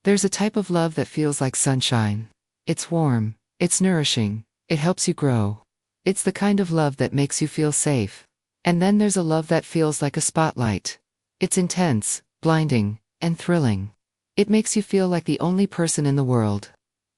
There's a type of love that feels like sunshine. It's warm, it's nourishing, it helps you grow. It's the kind of love that makes you feel safe. And then there's a love that feels like a spotlight. It's intense, blinding, and thrilling. It makes you feel like the only person in the world.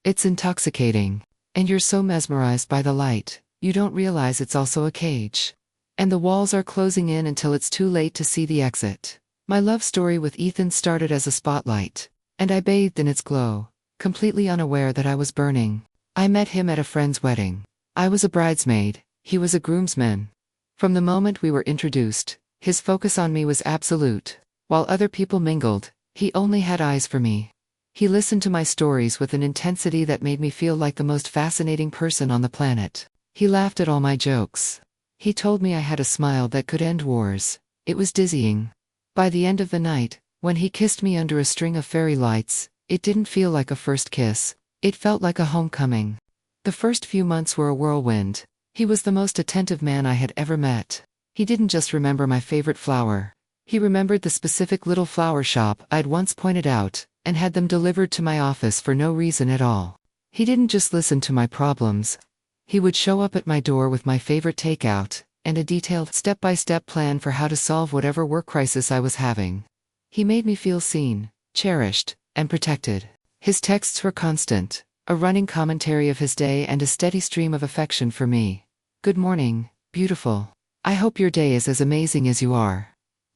It's intoxicating. And you're so mesmerized by the light, you don't realize it's also a cage. And the walls are closing in until it's too late to see the exit. My love story with Ethan started as a spotlight, and I bathed in its glow, completely unaware that I was burning. I met him at a friend's wedding. I was a bridesmaid, he was a groomsman. From the moment we were introduced, his focus on me was absolute. While other people mingled, he only had eyes for me. He listened to my stories with an intensity that made me feel like the most fascinating person on the planet. He laughed at all my jokes. He told me I had a smile that could end wars. It was dizzying. By the end of the night, when he kissed me under a string of fairy lights, it didn't feel like a first kiss. It felt like a homecoming. The first few months were a whirlwind. He was the most attentive man I had ever met. He didn't just remember my favorite flower. He remembered the specific little flower shop I'd once pointed out, and had them delivered to my office for no reason at all. He didn't just listen to my problems. He would show up at my door with my favorite takeout, and a detailed step-by-step plan for how to solve whatever work crisis I was having. He made me feel seen, cherished, and protected. His texts were constant, a running commentary of his day and a steady stream of affection for me. Good morning, beautiful. I hope your day is as amazing as you are.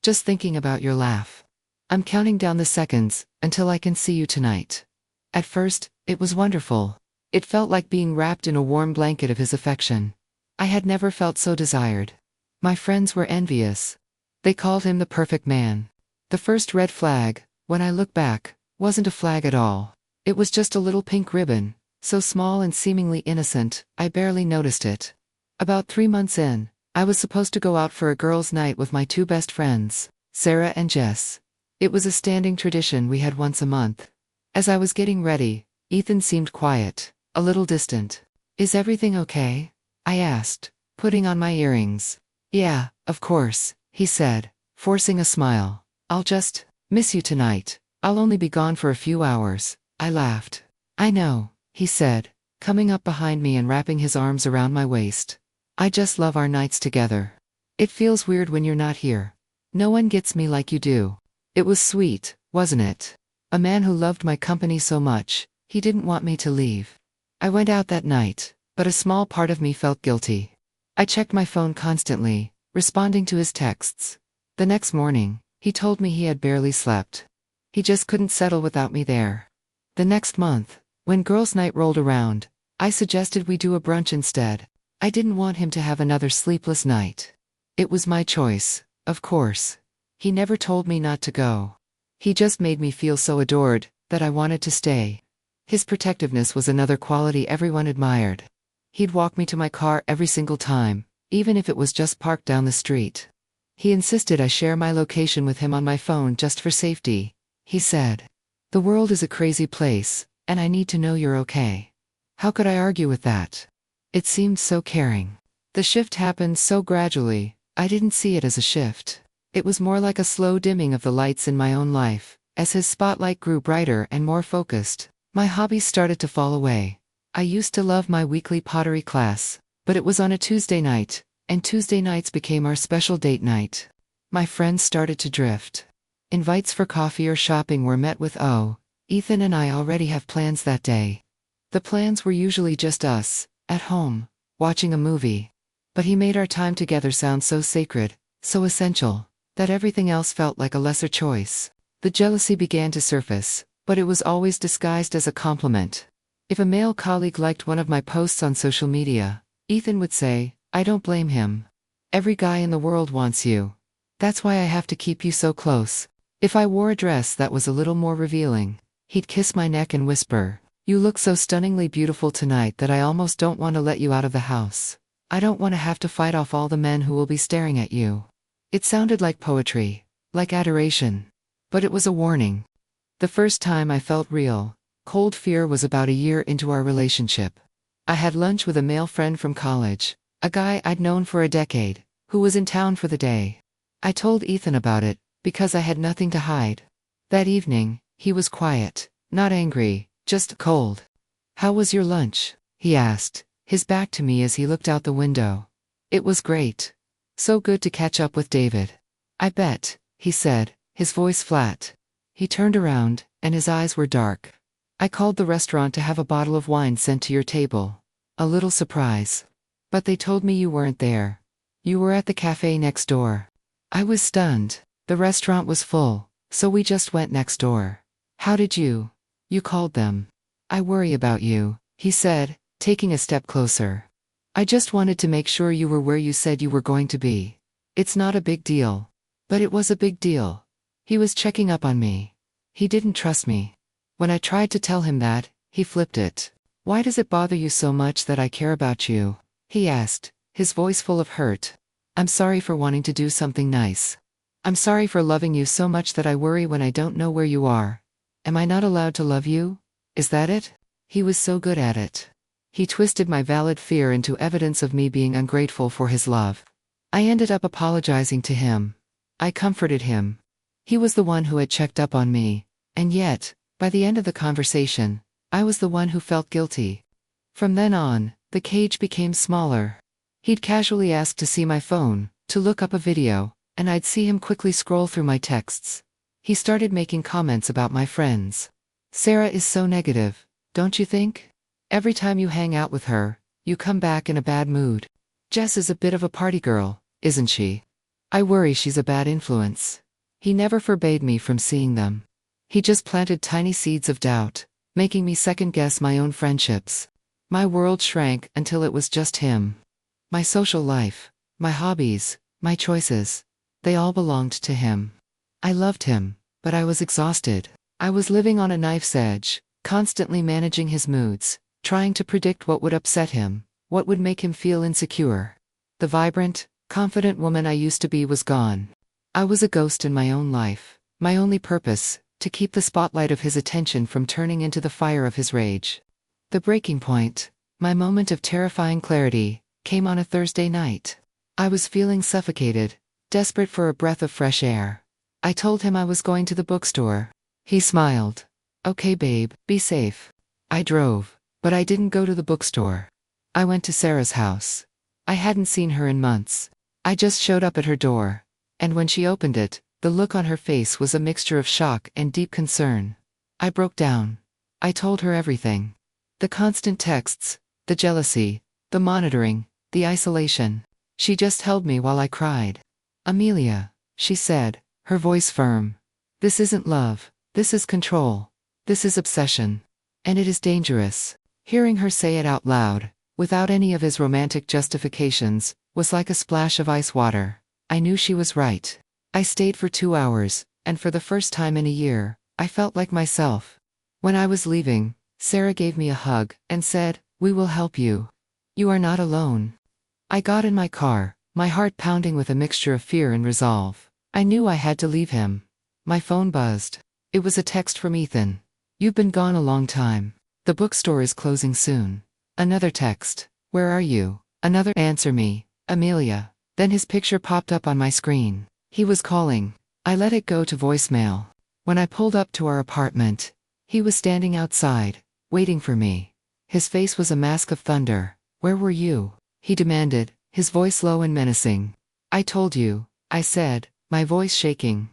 Just thinking about your laugh. I'm counting down the seconds until I can see you tonight. At first, it was wonderful. It felt like being wrapped in a warm blanket of his affection. I had never felt so desired. My friends were envious. They called him the perfect man. The first red flag, when I look back, wasn't a flag at all. It was just a little pink ribbon, so small and seemingly innocent, I barely noticed it. About 3 months in, I was supposed to go out for a girls' night with my 2 best friends, Sarah and Jess. It was a standing tradition we had once a month. As I was getting ready, Ethan seemed quiet, a little distant. Is everything okay? I asked, putting on my earrings. Yeah, of course, he said, forcing a smile. I'll just miss you tonight. I'll only be gone for a few hours. I laughed. I know, he said, coming up behind me and wrapping his arms around my waist. I just love our nights together. It feels weird when you're not here. No one gets me like you do. It was sweet, wasn't it? A man who loved my company so much, he didn't want me to leave. I went out that night, but a small part of me felt guilty. I checked my phone constantly, responding to his texts. The next morning, he told me he had barely slept. He just couldn't settle without me there. The next month, when girls' night rolled around, I suggested we do a brunch instead. I didn't want him to have another sleepless night. It was my choice, of course. He never told me not to go. He just made me feel so adored that I wanted to stay. His protectiveness was another quality everyone admired. He'd walk me to my car every single time, even if it was just parked down the street. He insisted I share my location with him on my phone just for safety. He said, "The world is a crazy place, and I need to know you're okay." How could I argue with that? It seemed so caring. The shift happened so gradually, I didn't see it as a shift. It was more like a slow dimming of the lights in my own life. As his spotlight grew brighter and more focused, my hobbies started to fall away. I used to love my weekly pottery class, but it was on a Tuesday night, and Tuesday nights became our special date night. My friends started to drift. Invites for coffee or shopping were met with, "Oh, Ethan and I already have plans that day." The plans were usually just us, at home, watching a movie. But he made our time together sound so sacred, so essential, that everything else felt like a lesser choice. The jealousy began to surface, but it was always disguised as a compliment. If a male colleague liked one of my posts on social media, Ethan would say, "I don't blame him. Every guy in the world wants you. That's why I have to keep you so close." If I wore a dress that was a little more revealing, he'd kiss my neck and whisper, "You look so stunningly beautiful tonight that I almost don't want to let you out of the house. I don't want to have to fight off all the men who will be staring at you." It sounded like poetry, like adoration. But it was a warning. The first time I felt real, cold fear was about a year into our relationship. I had lunch with a male friend from college, a guy I'd known for a decade, who was in town for the day. I told Ethan about it, because I had nothing to hide. That evening, he was quiet, Not angry, just cold. How was your lunch? He asked, his back to me as he looked out the window. It was great. So good to catch up with David. I bet, he said, his voice flat. He turned around, and his eyes were dark. I called the restaurant to have a bottle of wine sent to your table. A little surprise. But they told me you weren't there. You were at the cafe next door. I was stunned. The restaurant was full, so we just went next door. How did you? You called them. I worry about you, he said, taking a step closer. I just wanted to make sure you were where you said you were going to be. It's not a big deal. But it was a big deal. He was checking up on me. He didn't trust me. When I tried to tell him that, he flipped it. Why does it bother you so much that I care about you? He asked, his voice full of hurt. I'm sorry for wanting to do something nice. I'm sorry for loving you so much that I worry when I don't know where you are. Am I not allowed to love you? Is that it? He was so good at it. He twisted my valid fear into evidence of me being ungrateful for his love. I ended up apologizing to him. I comforted him. He was the one who had checked up on me, and yet, by the end of the conversation, I was the one who felt guilty. From then on, the cage became smaller. He'd casually ask to see my phone, to look up a video, and I'd see him quickly scroll through my texts. He started making comments about my friends. Sarah is so negative, don't you think? Every time you hang out with her, you come back in a bad mood. Jess is a bit of a party girl, isn't she? I worry she's a bad influence. He never forbade me from seeing them. He just planted tiny seeds of doubt, making me second-guess my own friendships. My world shrank until it was just him. My social life, my hobbies, my choices, they all belonged to him. I loved him, but I was exhausted. I was living on a knife's edge, constantly managing his moods, trying to predict what would upset him, what would make him feel insecure. The vibrant, confident woman I used to be was gone. I was a ghost in my own life, my only purpose, to keep the spotlight of his attention from turning into the fire of his rage. The breaking point, my moment of terrifying clarity, came on a Thursday night. I was feeling suffocated, desperate for a breath of fresh air. I told him I was going to the bookstore. He smiled. Okay babe, be safe. I drove, but I didn't go to the bookstore. I went to Sarah's house. I hadn't seen her in months. I just showed up at her door. And when she opened it, the look on her face was a mixture of shock and deep concern. I broke down. I told her everything. The constant texts, the jealousy, the monitoring, the isolation. She just held me while I cried. Amelia, she said, her voice firm. This isn't love, this is control. This is obsession. And it is dangerous. Hearing her say it out loud, without any of his romantic justifications, was like a splash of ice water. I knew she was right. I stayed for 2 hours, and for the first time in a year, I felt like myself. When I was leaving, Sarah gave me a hug and said, "We will help you. You are not alone." I got in my car, my heart pounding with a mixture of fear and resolve. I knew I had to leave him. My phone buzzed. It was a text from Ethan. "You've been gone a long time. The bookstore is closing soon." Another text. "Where are you?" Another. "Answer me, Amelia." Then his picture popped up on my screen. He was calling. I let it go to voicemail. When I pulled up to our apartment, he was standing outside, waiting for me. His face was a mask of thunder. "Where were you?" he demanded, his voice low and menacing. "I told you," I said, my voice shaking.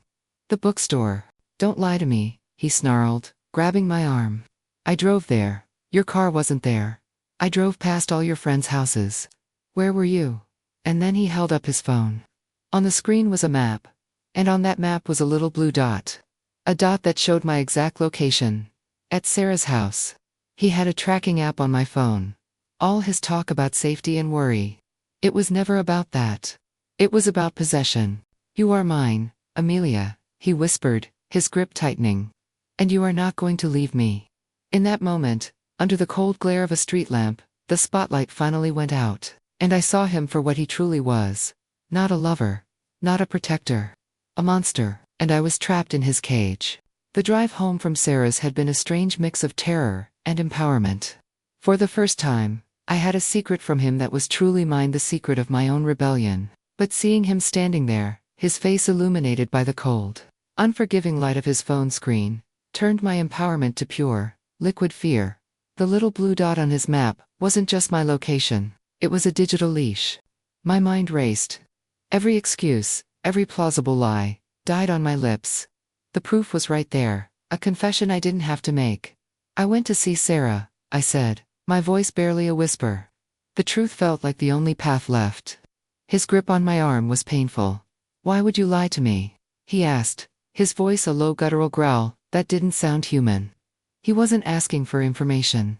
"The bookstore." "Don't lie to me," he snarled, grabbing my arm. "I drove there. Your car wasn't there. I drove past all your friends' houses. Where were you?" And then he held up his phone. On the screen was a map. And on that map was a little blue dot. A dot that showed my exact location. At Sarah's house. He had a tracking app on my phone. All his talk about safety and worry. It was never about that. It was about possession. "You are mine, Amelia," he whispered, his grip tightening. "And you are not going to leave me." In that moment, under the cold glare of a street lamp, the spotlight finally went out, and I saw him for what he truly was. Not a lover. Not a protector. A monster, and I was trapped in his cage. The drive home from Sarah's had been a strange mix of terror and empowerment. For the first time, I had a secret from him that was truly mine, the secret of my own rebellion. But seeing him standing there, his face illuminated by the cold, unforgiving light of his phone screen, turned my empowerment to pure, liquid fear. The little blue dot on his map wasn't just my location, it was a digital leash. My mind raced. Every excuse, every plausible lie, died on my lips. The proof was right there, a confession I didn't have to make. I went to see Sarah, I said, my voice barely a whisper. The truth felt like the only path left. His grip on my arm was painful. "Why would you lie to me?" he asked, his voice a low guttural growl that didn't sound human. He wasn't asking for information.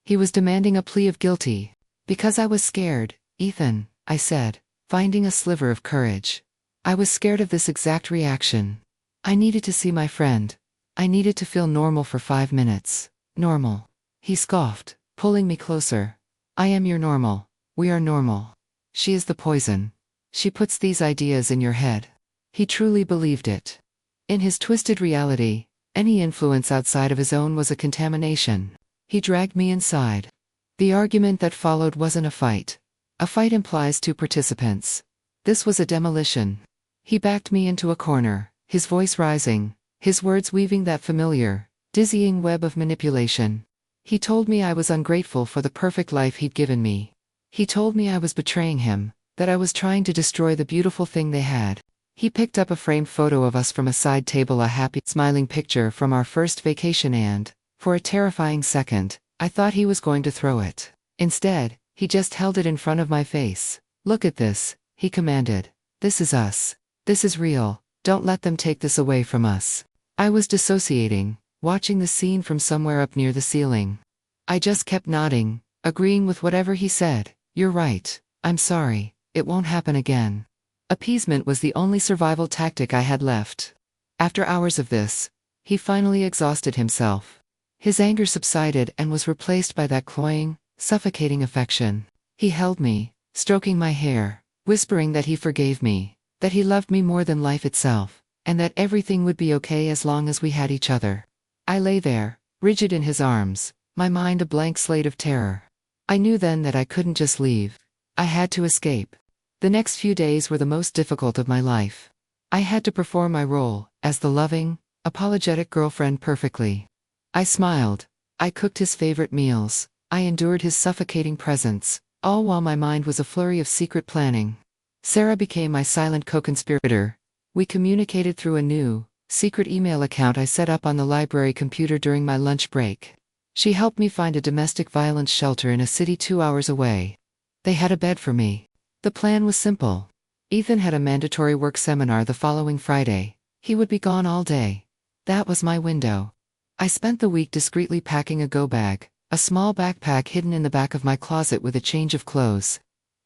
He was demanding a plea of guilty. "Because I was scared, Ethan," I said, finding a sliver of courage. I was scared of this exact reaction. I needed to see my friend. I needed to feel normal for 5 minutes. Normal. He scoffed, pulling me closer. "I am your normal. We are normal. She is the poison. She puts these ideas in your head." He truly believed it. In his twisted reality, any influence outside of his own was a contamination. He dragged me inside. The argument that followed wasn't a fight. A fight implies 2 participants. This was a demolition. He backed me into a corner, his voice rising, his words weaving that familiar, dizzying web of manipulation. He told me I was ungrateful for the perfect life he'd given me. He told me I was betraying him, that I was trying to destroy the beautiful thing they had. He picked up a framed photo of us from a side table, a happy, smiling picture from our first vacation, and, for a terrifying second, I thought he was going to throw it. Instead, he just held it in front of my face. "Look at this," he commanded. "This is us. This is real. Don't let them take this away from us." I was dissociating, watching the scene from somewhere up near the ceiling. I just kept nodding, agreeing with whatever he said. "You're right. I'm sorry. It won't happen again." Appeasement was the only survival tactic I had left. After hours of this, he finally exhausted himself. His anger subsided and was replaced by that cloying, suffocating affection. He held me, stroking my hair, whispering that he forgave me, that he loved me more than life itself, and that everything would be okay as long as we had each other. I lay there, rigid in his arms, my mind a blank slate of terror. I knew then that I couldn't just leave. I had to escape. The next few days were the most difficult of my life. I had to perform my role as the loving, apologetic girlfriend perfectly. I smiled. I cooked his favorite meals. I endured his suffocating presence, all while my mind was a flurry of secret planning. Sarah became my silent co-conspirator. We communicated through a new, secret email account I set up on the library computer during my lunch break. She helped me find a domestic violence shelter in a city 2 hours away. They had a bed for me. The plan was simple. Ethan had a mandatory work seminar the following Friday. He would be gone all day. That was my window. I spent the week discreetly packing a go bag, a small backpack hidden in the back of my closet with a change of clothes,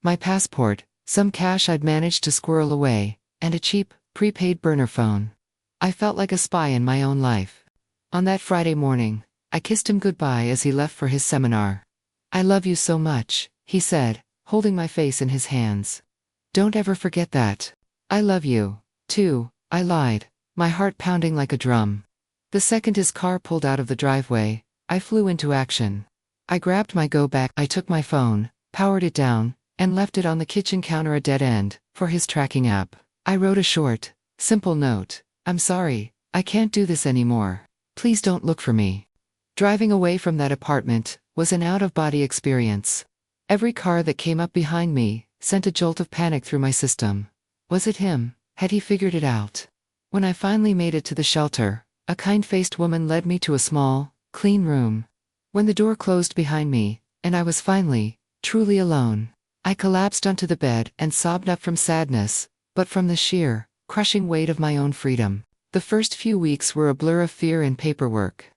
my passport, some cash I'd managed to squirrel away, and a cheap, prepaid burner phone. I felt like a spy in my own life. On that Friday morning, I kissed him goodbye as he left for his seminar. "I love you so much," he said, holding my face in his hands. "Don't ever forget that." "I love you, too," I lied, my heart pounding like a drum. The second his car pulled out of the driveway, I flew into action. I grabbed my go bag, I took my phone, powered it down, and left it on the kitchen counter, a dead end, for his tracking app. I wrote a short, simple note. "I'm sorry, I can't do this anymore. Please don't look for me." Driving away from that apartment was an out-of-body experience. Every car that came up behind me sent a jolt of panic through my system. Was it him? Had he figured it out? When I finally made it to the shelter, a kind-faced woman led me to a small, clean room. When the door closed behind me, and I was finally, truly alone, I collapsed onto the bed and sobbed not from sadness, but from the sheer, crushing weight of my own freedom. The first few weeks were a blur of fear and paperwork.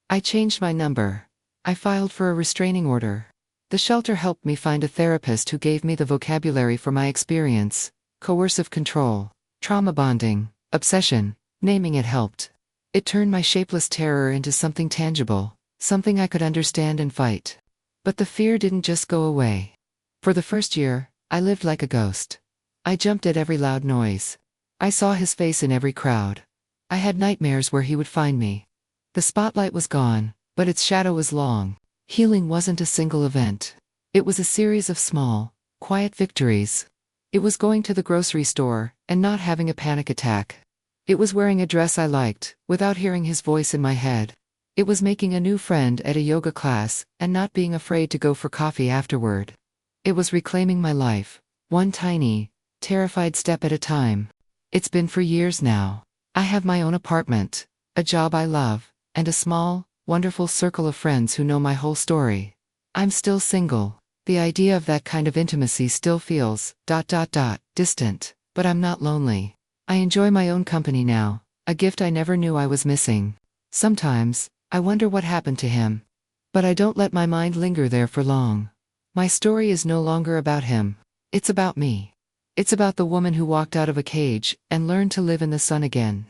I changed my number. I filed for a restraining order. The shelter helped me find a therapist who gave me the vocabulary for my experience: coercive control, trauma bonding, obsession. Naming it helped. It turned my shapeless terror into something tangible, something I could understand and fight. But the fear didn't just go away. For the first year, I lived like a ghost. I jumped at every loud noise. I saw his face in every crowd. I had nightmares where he would find me. The spotlight was gone, but its shadow was long. Healing wasn't a single event. It was a series of small, quiet victories. It was going to the grocery store and not having a panic attack. It was wearing a dress I liked, without hearing his voice in my head. It was making a new friend at a yoga class, and not being afraid to go for coffee afterward. It was reclaiming my life, one tiny, terrified step at a time. It's been for years now. I have my own apartment, a job I love, and a small, wonderful circle of friends who know my whole story. I'm still single. The idea of that kind of intimacy still feels, distant, but I'm not lonely. I enjoy my own company now, a gift I never knew I was missing. Sometimes, I wonder what happened to him. But I don't let my mind linger there for long. My story is no longer about him. It's about me. It's about the woman who walked out of a cage and learned to live in the sun again.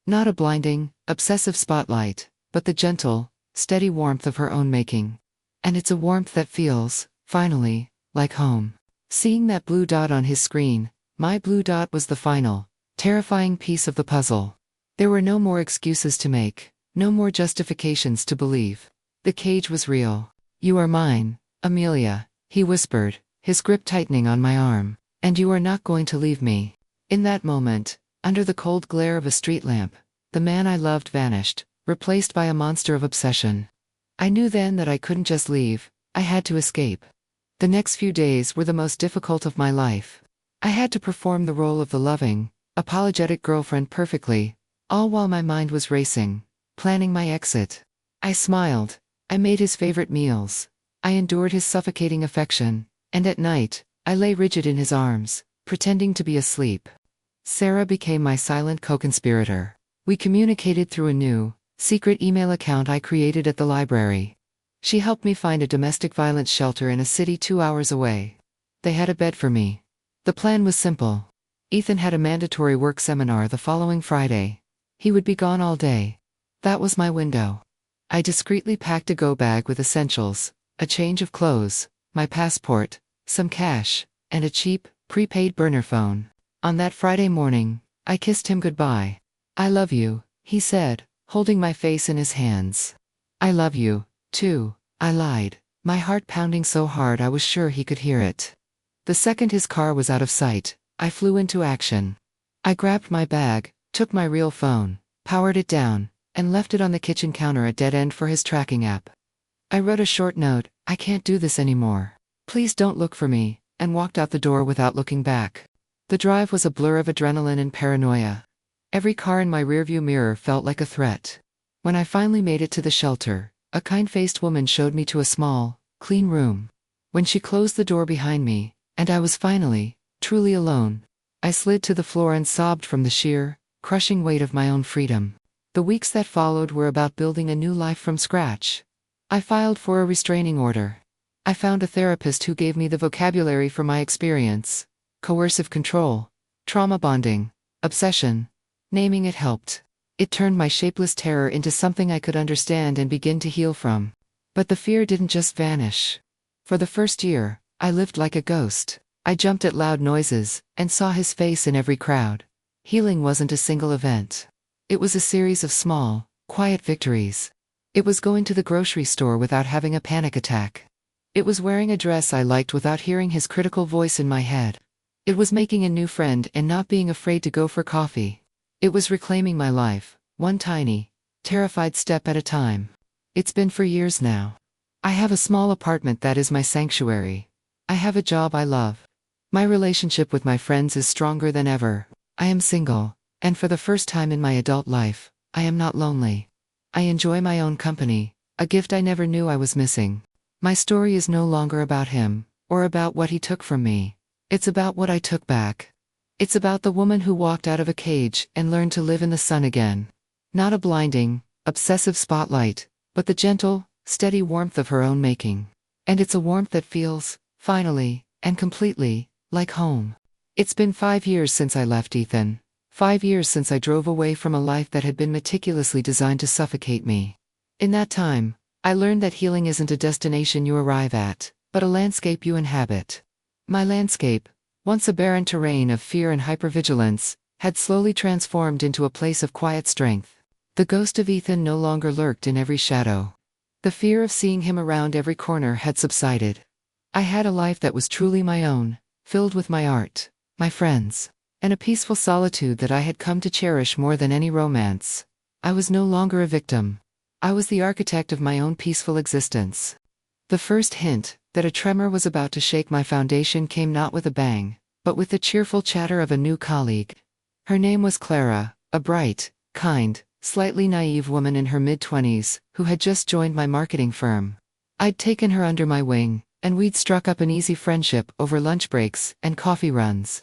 Not a blinding, obsessive spotlight, but the gentle, steady warmth of her own making. And it's a warmth that feels, finally, like home. Seeing that blue dot on his screen, my blue dot was the final, terrifying piece of the puzzle. There were no more excuses to make, no more justifications to believe. The cage was real. "You are mine, Amelia," he whispered, his grip tightening on my arm. "And you are not going to leave me." In that moment, under the cold glare of a street lamp, the man I loved vanished, replaced by a monster of obsession. I knew then that I couldn't just leave, I had to escape. The next few days were the most difficult of my life. I had to perform the role of the loving, apologetic girlfriend perfectly, all while my mind was racing, planning my exit. I smiled. I made his favorite meals. I endured his suffocating affection, and at night, I lay rigid in his arms, pretending to be asleep. Sarah became my silent co-conspirator. We communicated through a new, secret email account I created at the library. She helped me find a domestic violence shelter in a city 2 hours away. They had a bed for me. The plan was simple. Ethan had a mandatory work seminar the following Friday. He would be gone all day. That was my window. I discreetly packed a go bag with essentials, a change of clothes, my passport, some cash, and a cheap, prepaid burner phone. On that Friday morning, I kissed him goodbye. "I love you," he said, holding my face in his hands. "I love you, too," I lied, my heart pounding so hard I was sure he could hear it. The second his car was out of sight, I flew into action. I grabbed my bag, took my real phone, powered it down, and left it on the kitchen counter at dead end for his tracking app. I wrote a short note, "I can't do this anymore. Please don't look for me," and walked out the door without looking back. The drive was a blur of adrenaline and paranoia. Every car in my rearview mirror felt like a threat. When I finally made it to the shelter, a kind-faced woman showed me to a small, clean room. When she closed the door behind me, and I was finally, truly alone, I slid to the floor and sobbed from the sheer, crushing weight of my own freedom. The weeks that followed were about building a new life from scratch. I filed for a restraining order. I found a therapist who gave me the vocabulary for my experience. Coercive control, trauma bonding, obsession. Naming it helped. It turned my shapeless terror into something I could understand and begin to heal from. But the fear didn't just vanish. For the first year, I lived like a ghost. I jumped at loud noises, and saw his face in every crowd. Healing wasn't a single event. It was a series of small, quiet victories. It was going to the grocery store without having a panic attack. It was wearing a dress I liked without hearing his critical voice in my head. It was making a new friend and not being afraid to go for coffee. It was reclaiming my life, one tiny, terrified step at a time. It's been for years now. I have a small apartment that is my sanctuary. I have a job I love. My relationship with my friends is stronger than ever. I am single, and for the first time in my adult life, I am not lonely. I enjoy my own company, a gift I never knew I was missing. My story is no longer about him, or about what he took from me. It's about what I took back. It's about the woman who walked out of a cage and learned to live in the sun again. Not a blinding, obsessive spotlight, but the gentle, steady warmth of her own making. And it's a warmth that feels, finally, and completely, like home. It's been 5 years since I left Ethan. 5 years since I drove away from a life that had been meticulously designed to suffocate me. In that time, I learned that healing isn't a destination you arrive at, but a landscape you inhabit. My landscape, once a barren terrain of fear and hypervigilance, had slowly transformed into a place of quiet strength. The ghost of Ethan no longer lurked in every shadow. The fear of seeing him around every corner had subsided. I had a life that was truly my own, filled with my art, my friends, and a peaceful solitude that I had come to cherish more than any romance. I was no longer a victim. I was the architect of my own peaceful existence. The first hint that a tremor was about to shake my foundation came not with a bang, but with the cheerful chatter of a new colleague. Her name was Clara, a bright, kind, slightly naive woman in her mid-20s, who had just joined my marketing firm. I'd taken her under my wing, and we'd struck up an easy friendship over lunch breaks and coffee runs.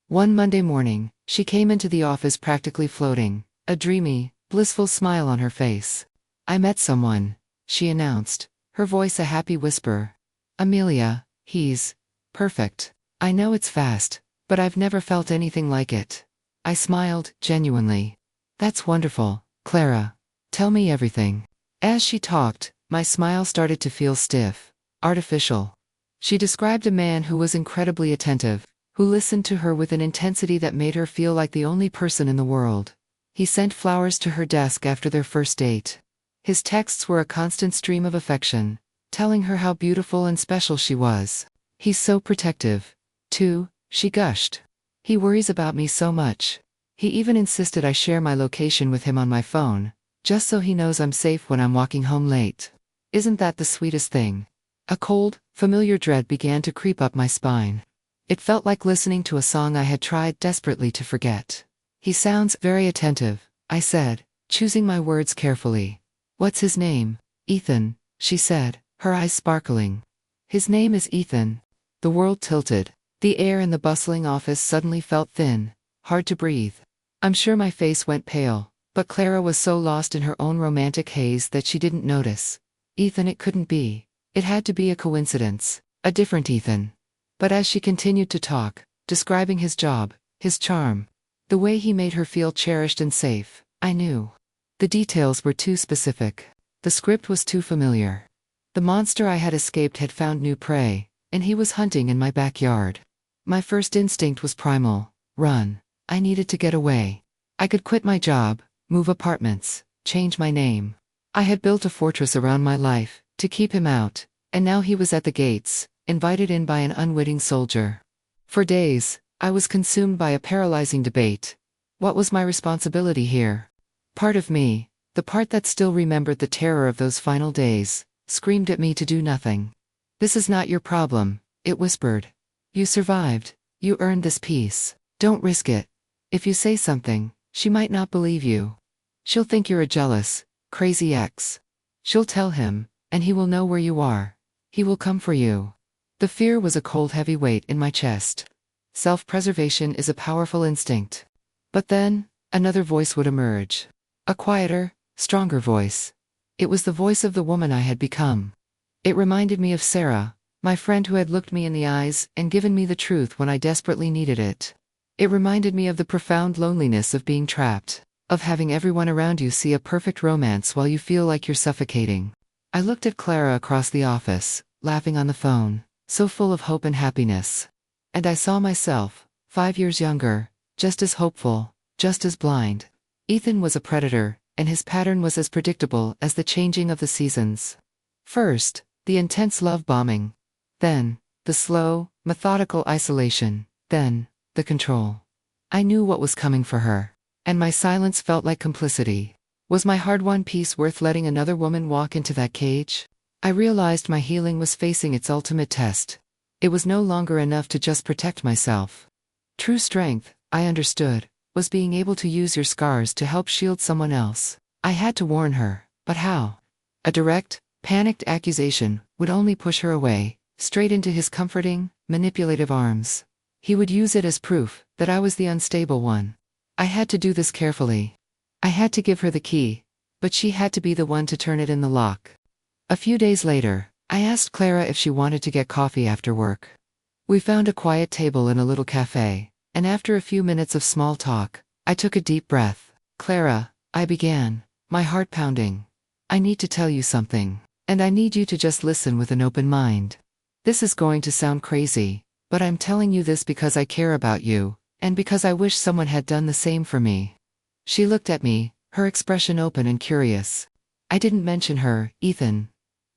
One Monday morning, she came into the office practically floating, a dreamy, blissful smile on her face. "I met someone," she announced, her voice a happy whisper. "Amelia, he's perfect. I know it's fast, but I've never felt anything like it." I smiled, genuinely. "That's wonderful, Clara. Tell me everything." As she talked, my smile started to feel stiff, artificial. She described a man who was incredibly attentive, who listened to her with an intensity that made her feel like the only person in the world. He sent flowers to her desk after their first date. His texts were a constant stream of affection, telling her how beautiful and special she was. "He's so protective, too," she gushed. "He worries about me so much. He even insisted I share my location with him on my phone, just so he knows I'm safe when I'm walking home late. Isn't that the sweetest thing?" A cold, familiar dread began to creep up my spine. It felt like listening to a song I had tried desperately to forget. "He sounds very attentive," I said, choosing my words carefully. "What's his name?" "Ethan," she said, her eyes sparkling. "His name is Ethan." The world tilted. The air in the bustling office suddenly felt thin, hard to breathe. I'm sure my face went pale, but Clara was so lost in her own romantic haze that she didn't notice. Ethan it couldn't be. It had to be a coincidence, a different Ethan. But as she continued to talk, describing his job, his charm, the way he made her feel cherished and safe, I knew. The details were too specific. The script was too familiar. The monster I had escaped had found new prey, and he was hunting in my backyard. My first instinct was primal: run. I needed to get away. I could quit my job, move apartments, change my name. I had built a fortress around my life to keep him out, and now he was at the gates, invited in by an unwitting soldier. For days, I was consumed by a paralyzing debate. What was my responsibility here? Part of me, the part that still remembered the terror of those final days, screamed at me to do nothing. "This is not your problem," it whispered. "You survived. You earned this peace. Don't risk it. If you say something, she might not believe you. She'll think you're a jealous, crazy ex. She'll tell him, and he will know where you are. He will come for you." The fear was a cold heavy weight in my chest. Self-preservation is a powerful instinct. But then, another voice would emerge. A quieter, stronger voice. It was the voice of the woman I had become. It reminded me of Sarah, my friend who had looked me in the eyes and given me the truth when I desperately needed it. It reminded me of the profound loneliness of being trapped, of having everyone around you see a perfect romance while you feel like you're suffocating. I looked at Clara across the office, laughing on the phone, so full of hope and happiness. And I saw myself, 5 years younger, just as hopeful, just as blind. Ethan was a predator, and his pattern was as predictable as the changing of the seasons. First, the intense love bombing. Then, the slow, methodical isolation. Then, the control. I knew what was coming for her, and my silence felt like complicity. Was my hard-won peace worth letting another woman walk into that cage? I realized my healing was facing its ultimate test. It was no longer enough to just protect myself. True strength, I understood, was being able to use your scars to help shield someone else. I had to warn her, but how? A direct, panicked accusation would only push her away, straight into his comforting, manipulative arms. He would use it as proof that I was the unstable one. I had to do this carefully. I had to give her the key, but she had to be the one to turn it in the lock. A few days later, I asked Clara if she wanted to get coffee after work. We found a quiet table in a little cafe, and after a few minutes of small talk, I took a deep breath. "Clara," I began, my heart pounding. "I need to tell you something, and I need you to just listen with an open mind. This is going to sound crazy, but I'm telling you this because I care about you, and because I wish someone had done the same for me." She looked at me, her expression open and curious. I didn't mention her, Ethan.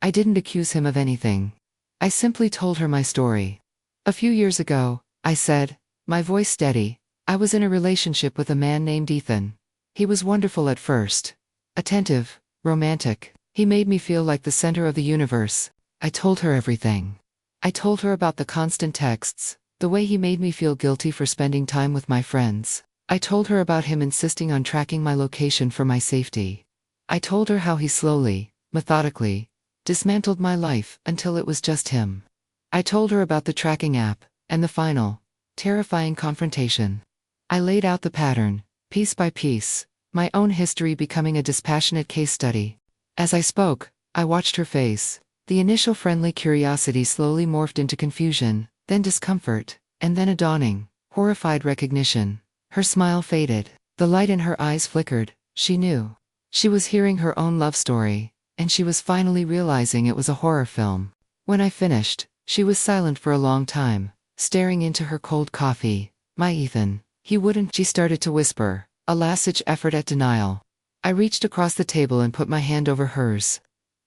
I didn't accuse him of anything. I simply told her my story. "A few years ago," I said, my voice steady, I was in a relationship with a man named Ethan. He was wonderful at first. Attentive, romantic. He made me feel like the center of the universe. I told her everything. I told her about the constant texts, the way he made me feel guilty for spending time with my friends. I told her about him insisting on tracking my location for my safety. I told her how he slowly, methodically, dismantled my life until it was just him. I told her about the tracking app, and the final, terrifying confrontation. I laid out the pattern, piece by piece, my own history becoming a dispassionate case study. As I spoke, I watched her face. The initial friendly curiosity slowly morphed into confusion, then discomfort, and then a dawning, horrified recognition. Her smile faded. The light in her eyes flickered. She knew. She was hearing her own love story, and she was finally realizing it was a horror film. When I finished, she was silent for a long time, staring into her cold coffee. My Ethan. He wouldn't. She started to whisper, a last-ditch effort at denial. I reached across the table and put my hand over hers.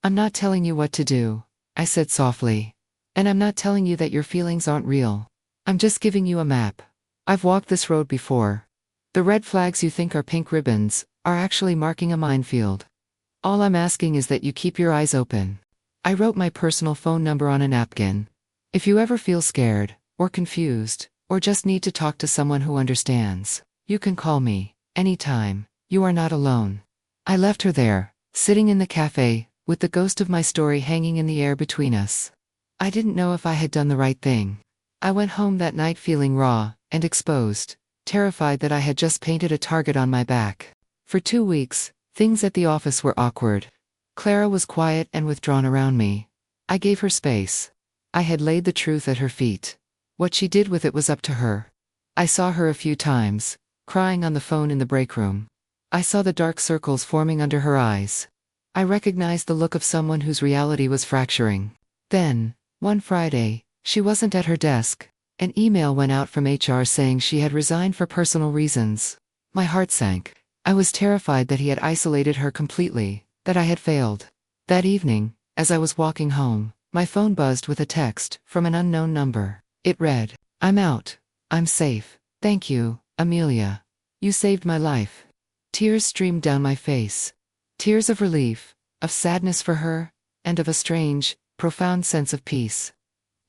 I'm not telling you what to do, I said softly. And I'm not telling you that your feelings aren't real. I'm just giving you a map. I've walked this road before. The red flags you think are pink ribbons are actually marking a minefield. All I'm asking is that you keep your eyes open. I wrote my personal phone number on a napkin. If you ever feel scared, or confused, or just need to talk to someone who understands, you can call me, anytime. You are not alone. I left her there, sitting in the cafe, with the ghost of my story hanging in the air between us. I didn't know if I had done the right thing. I went home that night feeling raw and exposed, terrified that I had just painted a target on my back. For 2 weeks, things at the office were awkward. Clara was quiet and withdrawn around me. I gave her space. I had laid the truth at her feet. What she did with it was up to her. I saw her a few times, crying on the phone in the break room. I saw the dark circles forming under her eyes. I recognized the look of someone whose reality was fracturing. Then, one Friday, she wasn't at her desk. An email went out from HR saying she had resigned for personal reasons. My heart sank. I was terrified that he had isolated her completely, that I had failed. That evening, as I was walking home, my phone buzzed with a text from an unknown number. It read, "I'm out. I'm safe. Thank you, Amelia. You saved my life." Tears streamed down my face. Tears of relief, of sadness for her, and of a strange, profound sense of peace.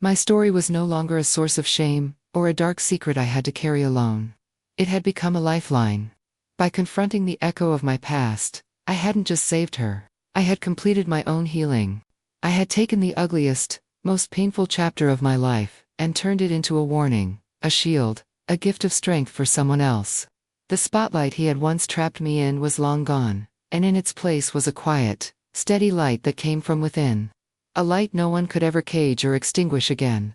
My story was no longer a source of shame, or a dark secret I had to carry alone. It had become a lifeline. By confronting the echo of my past, I hadn't just saved her. I had completed my own healing. I had taken the ugliest, most painful chapter of my life, and turned it into a warning, a shield, a gift of strength for someone else. The spotlight he had once trapped me in was long gone, and in its place was a quiet, steady light that came from within. A light no one could ever cage or extinguish again.